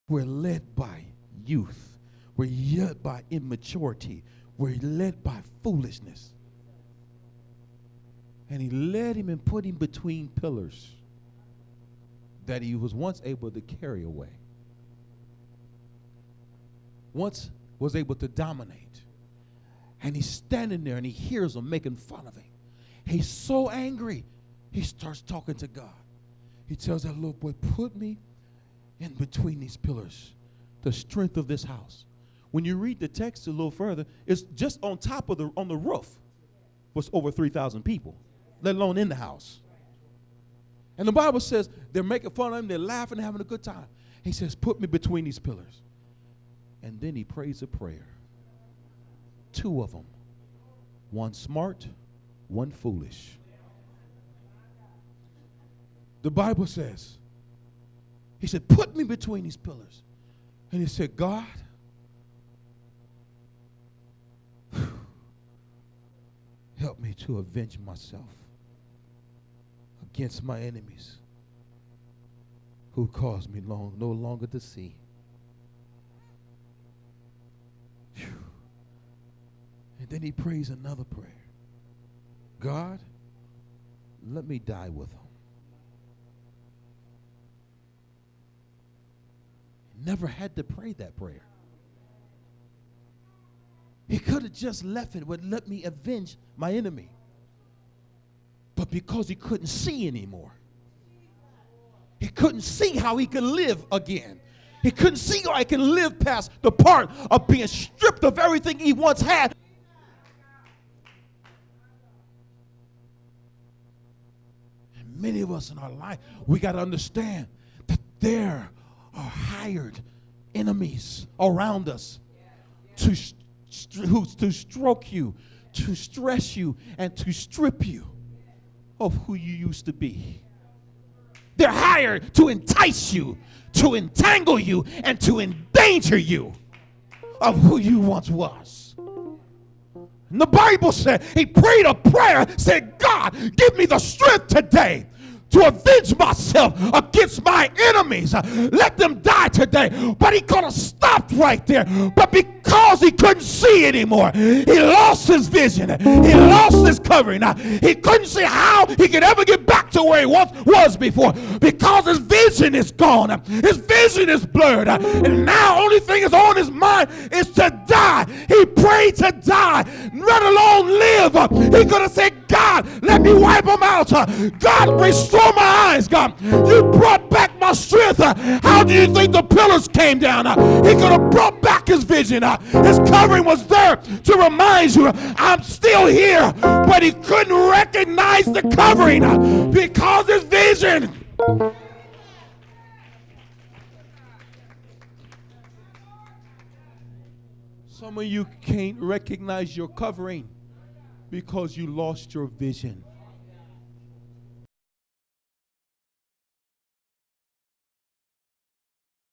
We're led by youth. We're led by immaturity. We're led by foolishness. And he led him and put him between pillars that he was once able to carry away. Once was able to dominate. And he's standing there and he hears them making fun of him. He's so angry. He starts talking to God. He tells that little boy, put me in between these pillars, the strength of this house. When you read the text a little further, it's just on top of on the roof was over 3,000 people, let alone in the house. And the Bible says they're making fun of him, they're laughing, having a good time. He says, put me between these pillars. And then he prays a prayer. Two of them, one smart, one foolish. The Bible says, he said, put me between these pillars. And he said, God, help me to avenge myself against my enemies who caused me no longer to see. Whew. And then he prays another prayer. God, let me die with them. Never had to pray that prayer. He could have just left it with, let me avenge my enemy. But because he couldn't see anymore, he couldn't see how he could live again. He couldn't see how he can live past the part of being stripped of everything he once had. And many of us in our life, we got to understand that there are hired enemies around us to stroke you, to stress you, and to strip you of who you used to be. They're hired to entice you, to entangle you, and to endanger you of who you once was. And the Bible said, he prayed a prayer, said, God, give me the strength today to avenge myself against my enemies. Let them die today. But he could have stopped right there. But because he couldn't see anymore, he lost his vision. He lost his covering. He couldn't see how he could ever get back to where he once was before, because his vision is gone. His vision is blurred. And now only thing is on his mind is to die. He prayed to die, let alone live. He could have said, God, let me wipe them out. God, restore my eyes, God. You brought back my strength. How do you think the pillars came down? He could have brought back his vision. His covering was there to remind you, I'm still here. But he couldn't recognize the covering because his vision. Some of you can't recognize your covering because you lost your vision.